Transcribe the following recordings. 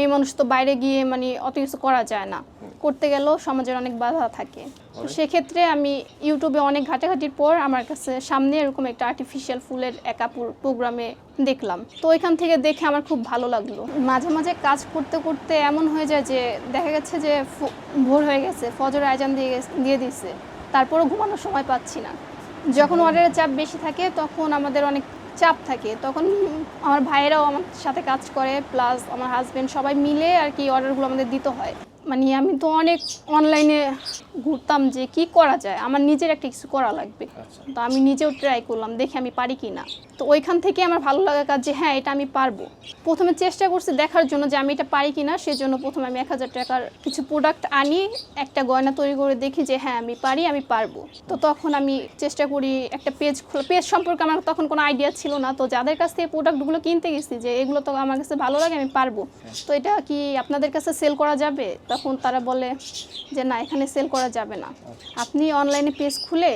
মেয়ে মানুষ তো বাইরে গিয়ে মানে অত কিছু করা যায় না, করতে গেলেও সমাজের অনেক বাধা থাকে। তো সেক্ষেত্রে আমি ইউটিউবে অনেক ঘাটাঘাটির পর আমার কাছে সামনে এরকম একটা আর্টিফিশিয়াল ফুলের এক আপুর প্রোগ্রামে দেখলাম। তো ওইখান থেকে দেখে আমার খুব ভালো লাগলো। মাঝে মাঝে কাজ করতে করতে এমন হয়ে যায় যে দেখা গেছে যে ভোর হয়ে গেছে, ফজর আজান দিয়ে দিচ্ছে, তারপরও ঘুমানোর সময় পাচ্ছি না। যখন অর্ডারের চাপ বেশি থাকে তখন আমাদের অনেক চাপ থাকে, তখন আমার ভাইয়েরাও আমার সাথে কাজ করে, প্লাস আমার হাজব্যান্ড, সবাই মিলে আর কি অর্ডারগুলো আমাদের দিতে হয়। মানে আমি তো অনেক অনলাইনে ঘুরতাম যে কি করা যায়, আমার নিজের একটা কিছু করা লাগবে। তো আমি নিজেও ট্রাই করলাম, দেখি আমি পারি কি না। তো ওইখান থেকে আমার ভালো লাগা কাজ যে হ্যাঁ এটা আমি পারবো। প্রথমে চেষ্টা করছি দেখার জন্য যে আমি এটা পারি কি না, সেজন্য প্রথমে আমি 1000 টাকার কিছু প্রোডাক্ট আনি, একটা গয়না তৈরি করে দেখি যে হ্যাঁ আমি পারি, আমি পারবো। তো তখন আমি চেষ্টা করি একটা পেজ খোলা। পেজ সম্পর্কে আমার তখন কোনো আইডিয়া ছিল না, তো যাদের কাছ থেকে প্রোডাক্টগুলো কিনতে গেছি যে এগুলো তো আমার কাছে ভালো লাগে, আমি পারবো, তো এটা কি আপনাদের কাছে সেল করা যাবে? তখন তারা বলে যে না, এখানে সেল করা যাবে না, আপনি অনলাইনে পেজ খুলে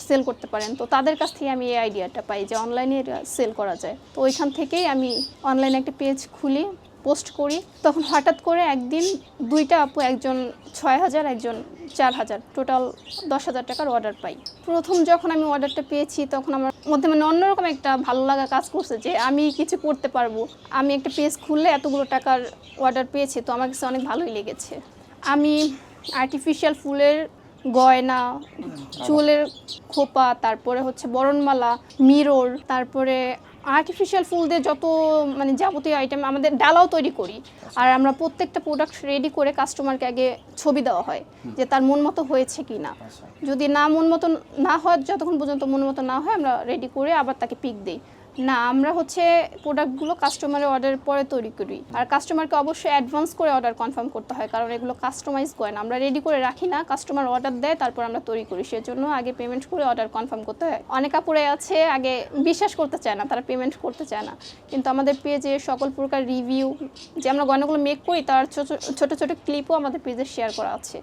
সেল করতে পারেন। তো তাদের কাছ থেকে আমি এই আইডিয়াটা পাই যে অনলাইনে সেল করা যায়। তো ওইখান থেকেই আমি অনলাইনে একটা পেজ খুলি, পোস্ট করি। তখন হঠাৎ করে একদিন দুইটা আপু, একজন 6000, একজন 4000, টোটাল 10,000 টাকার অর্ডার পাই। প্রথম যখন আমি অর্ডারটা পেয়েছি তখন আমার মধ্যে মানে অন্যরকম একটা ভালো লাগা কাজ করছে যে আমি কিছু করতে পারবো। আমি একটা পেজ খুললে এতগুলো টাকার অর্ডার পেয়েছি, তো আমার কাছে অনেক ভালোই লেগেছে। আমি আর্টিফিশিয়াল ফুলের গয়না, চুলের খোপা, তারপরে হচ্ছে বরণমালা, মিরর, তারপরে আর্টিফিশিয়াল ফুল দিয়ে যত মানে যাবতীয় আইটেম, আমাদের ডালাও তৈরি করি। আর আমরা প্রত্যেকটা প্রোডাক্ট রেডি করে কাস্টমারকে আগে ছবি দেওয়া হয় যে তার মন মতো হয়েছে কি না। যদি না মন মতো না হয়, যতক্ষণ পর্যন্ত মন মতো না হয় আমরা রেডি করে আবার তাকে পিক দিই। না, আমরা হচ্ছে প্রোডাক্টগুলো কাস্টমারের অর্ডারের পরে তৈরি করি। আর কাস্টমারকে অবশ্যই অ্যাডভান্স করে অর্ডার কনফার্ম করতে হয়, কারণ এগুলো কাস্টমাইজ করে না, আমরা রেডি করে রাখি না, কাস্টমার অর্ডার দেয় তারপর আমরা তৈরি করি, সেজন্য আগে পেমেন্ট করে অর্ডার কনফার্ম করতে হয়। অনেক আপুরে আছে আগে বিশ্বাস করতে চায় না, তারা পেমেন্ট করতে চায় না, কিন্তু আমাদের পেজে সকল প্রকার রিভিউ, যে আমরা গয়নাগুলো মেক করি তার ছোট ছোট ক্লিপও আমাদের পেজে শেয়ার করা আছে।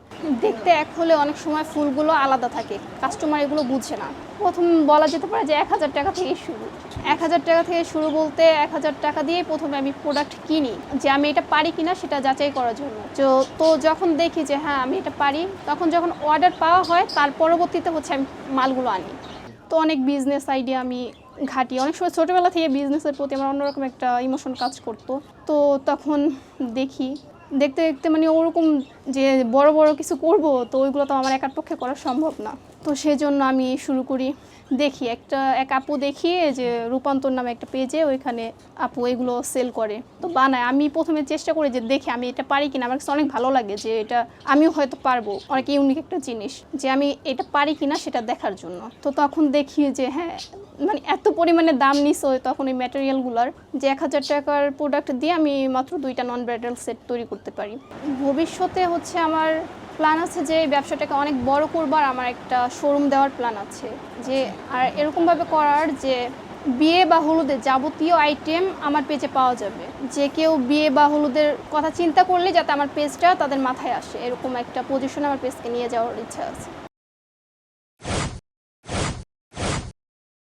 দেখতে এক হলে অনেক সময় ফুলগুলো আলাদা থাকে, কাস্টমার এগুলো বুঝে না। প্রথম বলা যেতে পারে যে 1000 টাকা থেকে শুরু। 1000 টাকা থেকে শুরু বলতে 1000 টাকা দিয়ে প্রথমে আমি প্রোডাক্ট কিনি যে আমি এটা পারি কিনা সেটা যাচাই করার জন্য। তো যখন দেখি যে হ্যাঁ আমি এটা পারি, তখন যখন অর্ডার পাওয়া হয় তার পরবর্তীতে হচ্ছে আমি মালগুলো আনি। তো অনেক বিজনেস আইডিয়া আমি ঘাটি। অনেক সময় ছোটোবেলা থেকে বিজনেসের প্রতি আমার অন্যরকম একটা ইমোশন কাজ করতো। তো তখন দেখতে দেখতে মানে ওরকম যে বড় বড় কিছু করব, তো ওইগুলো তো আমার একার পক্ষে করা সম্ভব না। তো সেজন্য আমি শুরু করি, দেখি এক আপু দেখি যে রূপান্তর নামে একটা পেজে, ওইখানে আপু এগুলো সেল করে, তো বানায়। আমি প্রথমে চেষ্টা করি যে দেখি আমি এটা পারি কিনা, আমার কাছে অনেক ভালো লাগে যে এটা আমিও হয়তো পারবো, অনেক ইউনিক একটা জিনিস, যে আমি এটা পারি কিনা সেটা দেখার জন্য। তো তখন দেখি যে হ্যাঁ মানে এত পরিমাণে দাম নিছো তখন এই ম্যাটেরিয়ালগুলোর, যে 1000 টাকার প্রোডাক্ট দিয়ে আমি মাত্র 2টা নন ব্রাইডাল সেট তৈরি করতে পারি। ভবিষ্যতে হচ্ছে আমার প্ল্যান আছে যে ব্যবসাটাকে অনেক বড় করবার, আমার একটা শোরুম দেওয়ার প্ল্যান আছে, যে আর এরকমভাবে করার যে বিয়ে বা হলুদের যাবতীয় আইটেম আমার পেজে পাওয়া যাবে, যে কেউ বিয়ে বা হলুদের কথা চিন্তা করলে যাতে আমার পেজটা তাদের মাথায় আসে, এরকম একটা পজিশনে আমার পেজকে নিয়ে যাওয়ার ইচ্ছা আছে।